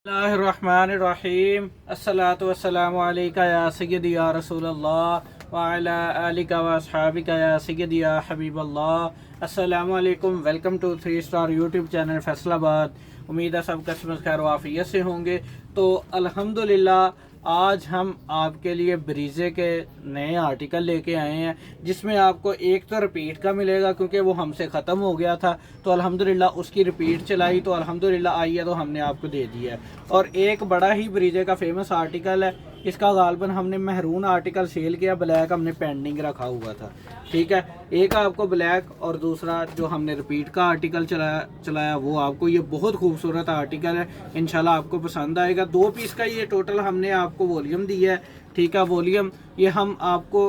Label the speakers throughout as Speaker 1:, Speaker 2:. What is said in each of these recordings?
Speaker 1: बिस्मिल्लाहिर्रहमानिर्रहीम अस्सलातु वस्सलामु अलैका या सय्यदी या रसूलल्लाह व अला आलिका व अस्हाबिका या सय्यदी या हबीबल्लाह। अस्सलामु अलैकुम। Welcome to 3 star YouTube channel Faisalabad. उम्मीद है सब कस्टमर्स खैर वाफियत से होंगे। तो अल्हम्दुलिल्लाह आज हम आपके लिए ब्रीजे के नए आर्टिकल लेके आए हैं, जिसमें आपको एक तो रिपीट का मिलेगा क्योंकि वो हमसे ख़त्म हो गया था, तो अल्हम्दुलिल्लाह उसकी रिपीट चलाई तो अल्हम्दुलिल्लाह आई है तो हमने आपको दे दिया है। और एक बड़ा ही ब्रीजे का फेमस आर्टिकल है, इसका गालबन हमने महरून आर्टिकल सेल किया, ब्लैक हमने पेंडिंग रखा हुआ था। ठीक है, एक आपको ब्लैक और दूसरा जो हमने रिपीट का आर्टिकल चलाया वो आपको, ये बहुत खूबसूरत आर्टिकल है, इंशाल्लाह आपको पसंद आएगा। 2 पीस का ये टोटल हमने आपको वॉल्यूम दिया है। ठीक है, वॉल्यूम ये हम आपको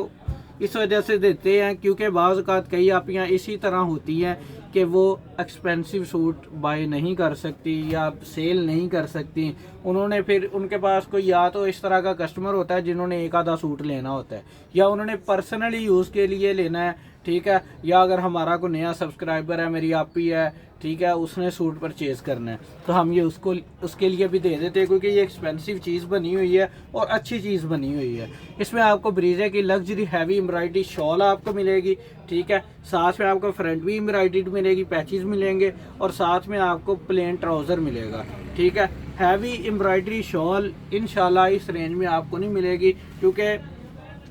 Speaker 1: इस वजह से देते हैं क्योंकि बाज़ औक़ात कई आपियाँ इसी तरह होती हैं कि वो एक्सपेंसिव सूट बाय नहीं कर सकती या सेल नहीं कर सकती। उन्होंने फिर उनके पास कोई या तो इस तरह का कस्टमर होता है जिन्होंने एक आधा सूट लेना होता है, या उन्होंने पर्सनली यूज़ के लिए लेना है। ठीक है, या अगर हमारा कोई नया सब्सक्राइबर है, मेरी आप ही है, ठीक है, उसने सूट परचेज करना है तो हम ये उसके लिए भी दे देते हैं क्योंकि ये एक्सपेंसिव चीज़ बनी हुई है और अच्छी चीज़ बनी हुई है। इसमें आपको ब्रीजे की लग्जरी हैवी एम्ब्रॉयडरी शॉल आपको मिलेगी। ठीक है, साथ में आपको फ्रंट भी एम्ब्रॉयडरी मिलेगी, पैचेस मिलेंगे और साथ में आपको प्लेन ट्राउज़र मिलेगा। ठीक है, हैवी एम्ब्रॉयडरी शॉल इंशाल्लाह इस रेंज में आपको नहीं मिलेगी क्योंकि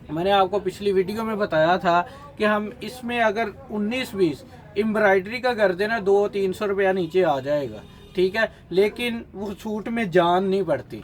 Speaker 1: मैंने आपको पिछली वीडियो में बताया था कि हम इसमें अगर 19-20 एम्ब्रॉयडरी का कर देना 200-300 रुपया नीचे आ जाएगा। ठीक है, लेकिन वो सूट में जान नहीं पड़ती,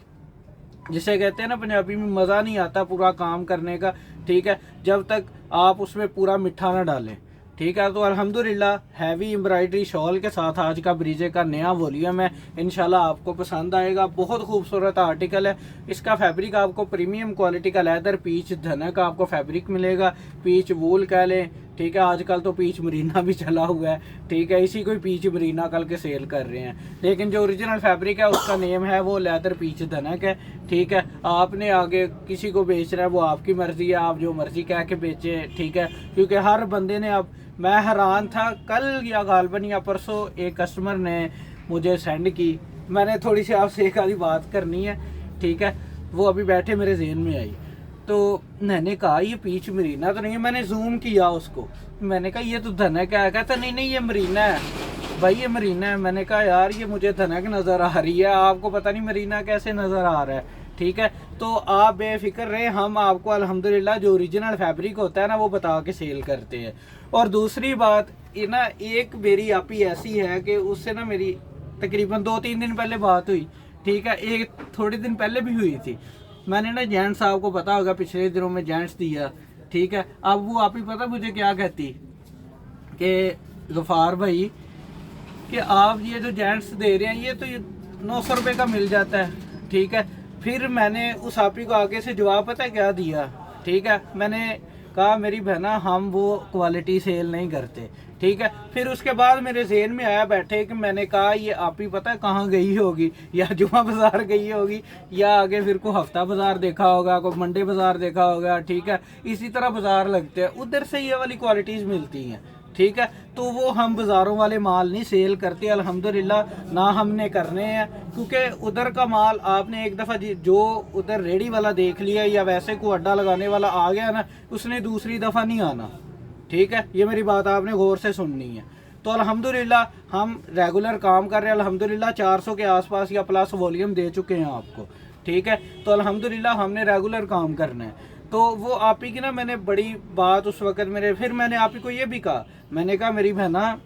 Speaker 1: जिसे कहते हैं ना पंजाबी में, मज़ा नहीं आता पूरा काम करने का। ठीक है, जब तक आप उसमें पूरा मिठा ना डालें। ठीक है, तो अल्हम्दुलिल्लाह हैवी एम्ब्रॉयडरी शॉल के साथ आज का ब्रीजे का नया वॉल्यूम है, इंशाल्लाह आपको पसंद आएगा। बहुत खूबसूरत आर्टिकल है। इसका फैब्रिक आपको प्रीमियम क्वालिटी का लेदर पीच धनक आपको फैब्रिक मिलेगा, पीच वूल कह लें। ठीक है, आजकल तो पीच मरीना भी चला हुआ है। ठीक है, इसी को पीच मरीना कल के सेल कर रहे हैं, लेकिन जो ओरिजिनल फैब्रिक है उसका नेम है वो लेदर पीच धनक है। ठीक है, आपने आगे किसी को बेचना है वो आपकी मर्ज़ी है, आप जो मर्ज़ी कह के बेचें। ठीक है, क्योंकि हर बंदे ने, अब मैं हैरान था, कल या गालबन या परसों एक कस्टमर ने मुझे सेंड की, मैंने थोड़ी सी आपसे एक आधी बात करनी है। ठीक है, वो अभी बैठे मेरे जहन में आई, तो मैंने कहा ये पीच मरीना तो नहीं है। मैंने जूम किया उसको, मैंने कहा ये तो धनक है। कहता नहीं नहीं ये मरीना है भाई, ये मरीना है। मैंने कहा यार ये मुझे धनक नज़र आ रही है, आपको पता नहीं मरीना कैसे नज़र आ रहा है। ठीक है, तो आप बेफिक्र रहे, हम आपको अल्हम्दुलिल्लाह जो ओरिजिनल फैब्रिक होता है ना वो बता के सेल करते हैं। और दूसरी बात ये ना, एक मेरी आपी ऐसी है कि उससे ना मेरी तकरीबन 2-3 दिन पहले बात हुई। ठीक है, एक थोड़े दिन पहले भी हुई थी। मैंने ना जेंट्स, आपको पता होगा पिछले दिनों में जेंट्स दिया। ठीक है, अब वो आप ही पता मुझे क्या कहती कि गफ़ार भाई कि आप ये जो जेंट्स दे रहे हैं ये तो 900 रुपये का मिल जाता है। ठीक है, फिर मैंने उस आपी को आगे से जवाब पता है क्या दिया। ठीक है, मैंने कहा मेरी बहना हम वो क्वालिटी सेल नहीं करते। ठीक है, फिर उसके बाद मेरे जहन में आया बैठे कि मैंने कहा ये आपी पता है कहाँ गई होगी, या जुमा बाज़ार गई होगी, या आगे फिर को हफ्ता बाज़ार देखा होगा, कोई मंडे बाज़ार देखा होगा। ठीक है, इसी तरह बाज़ार लगते हैं, उधर से ये वाली क्वालिटीज़ मिलती हैं। ठीक है, तो वो हम बाज़ारों वाले माल नहीं सेल करते अल्हम्दुलिल्लाह, ना हमने करने हैं, क्योंकि उधर का माल आपने एक दफ़ा जो उधर रेडी वाला देख लिया या वैसे को अड्डा लगाने वाला आ गया ना, उसने दूसरी दफ़ा नहीं आना। ठीक है, ये मेरी बात आपने गौर से सुननी है। तो अल्हम्दुलिल्लाह हम रेगुलर काम कर रहे हैं, अल्हम्दुलिल्लाह 400 के आसपास या प्लस वॉल्यूम दे चुके हैं आपको। ठीक है, तो अल्हम्दुलिल्लाह हमने रेगुलर काम करना है। तो वो आप ही की ना, मैंने बड़ी बात उस वक़्त फिर मैंने आप ही को ये भी कहा, मैंने कहा मेरी बहना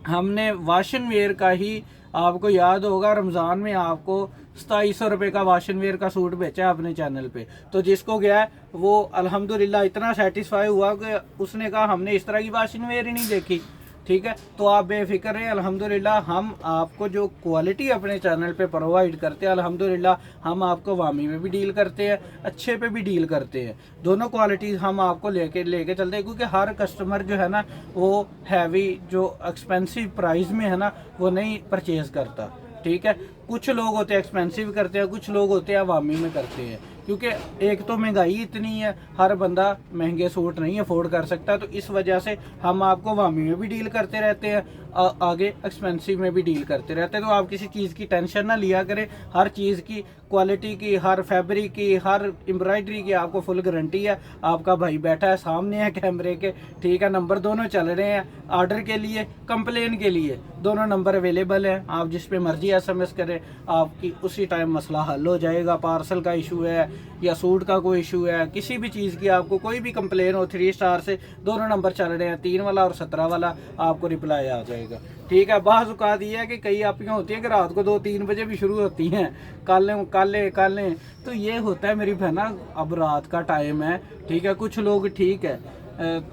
Speaker 1: हमने वाशन वेयर का ही, आपको याद होगा रमज़ान में आपको 2700 रुपये का वाशन वेयर का सूट बेचा है अपने चैनल पे, तो जिसको गया वो अल्हम्दुलिल्लाह इतना सेटिस्फाई हुआ कि उसने कहा हमने इस तरह की वाशन वेयर ही नहीं देखी। ठीक है, तो आप बेफिक्र हैं, अल्हम्दुलिल्लाह हम आपको जो क्वालिटी अपने चैनल पे प्रोवाइड करते हैं, अल्हम्दुलिल्लाह हम आपको वामी में भी डील करते हैं, अच्छे पे भी डील करते हैं, दोनों क्वालिटीज़ हम आपको लेके चलते हैं, क्योंकि हर कस्टमर जो है ना वो हैवी जो एक्सपेंसिव प्राइस में है ना वो नहीं परचेज़ करता। ठीक है, कुछ लोग होते हैं एक्सपेंसिव करते हैं, कुछ लोग होते हैं अवामी में करते हैं, क्योंकि एक तो महंगाई इतनी है, हर बंदा महंगे सूट नहीं अफोर्ड कर सकता, तो इस वजह से हम आपको वामी में भी डील करते रहते हैं आगे एक्सपेंसिव में भी डील करते रहते हैं। तो आप किसी चीज़ की टेंशन ना लिया करें, हर चीज़ की क्वालिटी की, हर फैब्रिक की, हर एम्ब्रॉयडरी की आपको फुल गारंटी है। आपका भाई बैठा है सामने है कैमरे के, ठीक है। नंबर दोनों चल रहे हैं, ऑर्डर के लिए, कंप्लेन के लिए, दोनों नंबर अवेलेबल हैं। आप जिस पे मर्जी SMS करें, आपकी उसी टाइम मसला हल हो जाएगा। पार्सल का इशू है या सूट का कोई इशू है, किसी भी चीज़ की आपको कोई भी कंप्लेन हो, 3 स्टार से दोनों नंबर चल रहे हैं, 3 वाला और 17 वाला, आपको रिप्लाई आ जाएगा, ठीक है। बाज़ औक़ात ये है कि कई आपकी होती है कि रात को 2-3 बजे भी शुरू होती हैं, कल लें, तो ये होता है मेरी बहना, अब रात का टाइम है, ठीक है। कुछ लोग ठीक है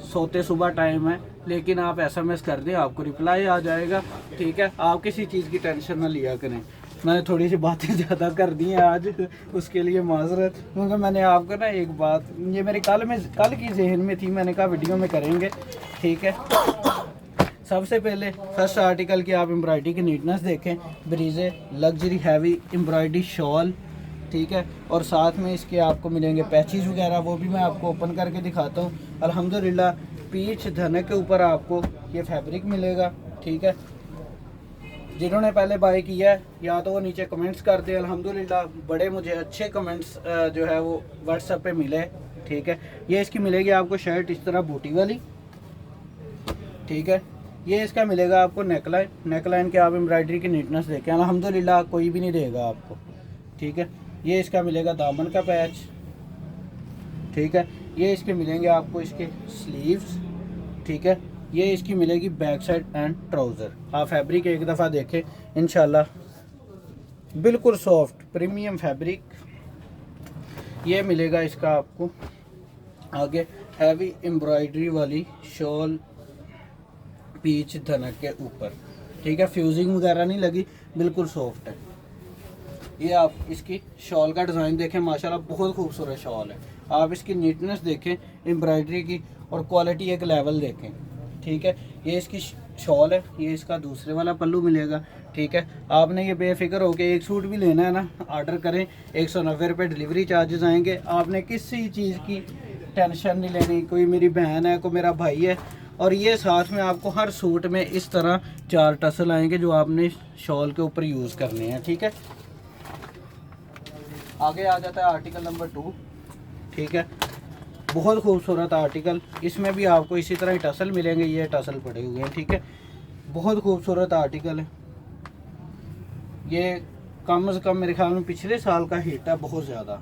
Speaker 1: सोते सुबह टाइम है, लेकिन आप SMS कर दें, आपको रिप्लाई आ जाएगा, ठीक है। आप किसी चीज़ की टेंशन ना लिया करें। मैंने थोड़ी सी बातें ज़्यादा कर दी हैं आज, उसके लिए माजरत, क्योंकि मैंने आपको ना एक बात, ये मेरे कल की जहन में थी, मैंने कहा वीडियो में करेंगे, ठीक है। सबसे पहले फर्स्ट आर्टिकल की आप एम्ब्रॉयडरी की नीटनेस देखें, ब्रीजे लग्जरी हैवी एम्ब्रॉयडरी शॉल, ठीक है। और साथ में इसके आपको मिलेंगे पैचेस वगैरह, वो भी मैं आपको ओपन करके दिखाता हूँ। अल्हम्दुलिल्लाह पीच धनक के ऊपर आपको ये फैब्रिक मिलेगा, ठीक है। जिन्होंने पहले बाय किया है या तो वो नीचे कमेंट्स कर दें। अल्हम्दुलिल्लाह बड़े मुझे अच्छे कमेंट्स जो है वो व्हाट्सएप पे मिले, ठीक है। ये इसकी मिलेगी आपको शर्ट इस तरह बूटी वाली, ठीक है। ये इसका मिलेगा आपको नेकलाइन के आप एम्ब्रॉयडरी की नीटनेस देखें, अल्हम्दुलिल्लाह कोई भी नहीं देगा आपको, ठीक है। ये इसका मिलेगा दामन का पैच, ठीक है। ये इसके मिलेंगे आपको इसके स्लीव्स, ठीक है। ये इसकी मिलेगी बैक साइड एंड ट्राउज़र। आप फैब्रिक एक दफ़ा देखें इंशाल्लाह, बिल्कुल सॉफ्ट प्रीमियम फैब्रिक। ये मिलेगा इसका आपको आगे हैवी एम्ब्रॉयडरी वाली शॉल पीच धनक के ऊपर, ठीक है। फ्यूजिंग वगैरह नहीं लगी, बिल्कुल सॉफ्ट है। ये आप इसकी शॉल का डिज़ाइन देखें, माशाल्लाह बहुत खूबसूरत शॉल है। आप इसकी नीटनेस देखें एम्ब्रॉयडरी की, और क्वालिटी एक लेवल देखें, ठीक है। ये इसकी शॉल है, ये इसका दूसरे वाला पल्लू मिलेगा, ठीक है। आपने ये बेफिक्र हो के एक सूट भी लेना है ना, ऑर्डर करें, 190 रुपये डिलीवरी चार्जेस आएंगे। आपने किसी चीज़ की टेंशन नहीं लेनी, कोई मेरी बहन है, कोई मेरा भाई है। और ये साथ में आपको हर सूट में इस तरह 4 टसल आएंगे जो आपने शॉल के ऊपर यूज़ करने हैं, ठीक है। आगे आ जाता है आर्टिकल नंबर 2, ठीक है। बहुत खूबसूरत आर्टिकल, इसमें भी आपको इसी तरह ही टसल मिलेंगे, ये टसल पड़े हुए हैं, ठीक है। बहुत खूबसूरत आर्टिकल है ये, कम से कम मेरे ख्याल में पिछले साल का हिट है बहुत ज़्यादा।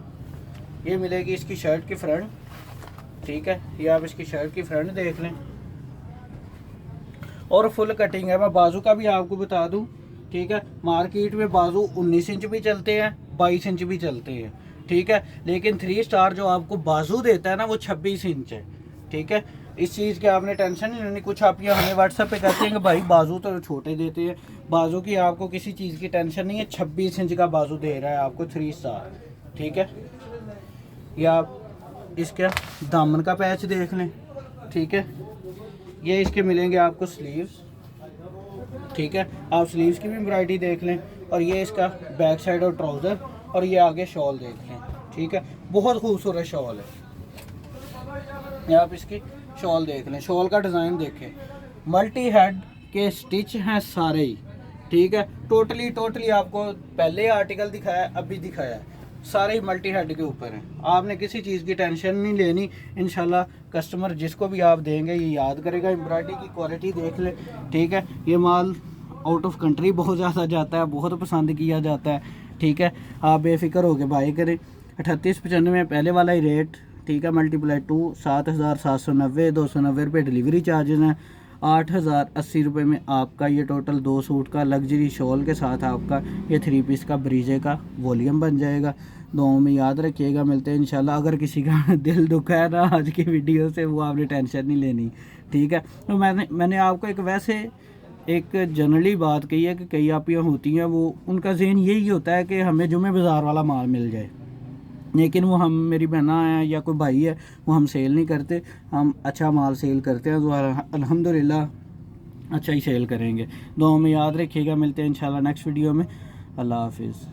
Speaker 1: ये मिलेगी इसकी शर्ट की फ्रंट, ठीक है। ये आप इसकी शर्ट की फ्रंट देख लें, और फुल कटिंग है। मैं बाजू का भी आपको बता दूं, ठीक है। मार्केट में बाजू 19 इंच भी चलते हैं, 22 इंच भी चलते हैं, ठीक है। लेकिन 3 स्टार जो आपको बाजू देता है ना, वो 26 इंच है, ठीक है। इस चीज़ की आपने टेंशन नहीं लेनी। कुछ आप ये हमें व्हाट्सएप पे कहते हैं कि भाई बाजू तो छोटे देते हैं, बाजू की आपको किसी चीज़ की टेंशन नहीं है। 26 इंच का बाजू दे रहा है आपको 3 स्टार, ठीक है। या आप इसका दामन का पैच देख लें, ठीक है। ये इसके मिलेंगे आपको स्लीव्स, ठीक है। आप स्लीव्स की भी एम्ब्रॉयडरी देख लें, और ये इसका बैक साइड और ट्राउज़र, और ये आगे शॉल देख लें, ठीक है। बहुत खूबसूरत शॉल है। ये आप इसकी शॉल देख लें, शॉल का डिज़ाइन देखें, मल्टी हेड के स्टिच हैं सारे ही, ठीक है। टोटली आपको पहले आर्टिकल दिखाया, अभी दिखाया है, सारे ही मल्टी हेड के ऊपर हैं। आपने किसी चीज़ की टेंशन नहीं लेनी। इंशाल्लाह कस्टमर जिसको भी आप देंगे ये याद करेगा। एम्ब्रॉयडरी की क्वालिटी देख ले, ठीक है। ये माल आउट ऑफ कंट्री बहुत ज़्यादा जाता है, बहुत पसंद किया जाता है, ठीक है। आप बेफिक्र होकर बाय करें। 3895 पहले वाला ही रेट, ठीक है। मल्टीप्लाई 2 7790, 290 रुपये डिलीवरी चार्जेस हैं। 8080 रुपये में आपका ये टोटल 2 सूट का लग्जरी शॉल के साथ आपका ये 3 पीस का ब्रीजे का वॉल्यूम बन जाएगा। दुआओं में याद रखिएगा, मिलते हैं इंशाल्लाह। अगर किसी का दिल दुखा है ना आज की वीडियो से, वो आपने टेंशन नहीं लेनी, ठीक है। तो मैंने आपको एक जनरली बात कही है कि कई आपियाँ होती हैं, वो उनका ज़हन यही होता है कि हमें जुमे बाज़ार वाला माल मिल जाए, लेकिन वो हम मेरी बहना है या कोई भाई है, वो हम सेल नहीं करते। हम अच्छा माल सेल करते हैं, तो अल्हम्दुलिल्लाह अच्छा ही सेल करेंगे। दुआ में याद रखिएगा, मिलते हैं इंशाल्लाह नेक्स्ट वीडियो में। अल्लाह हाफिज़।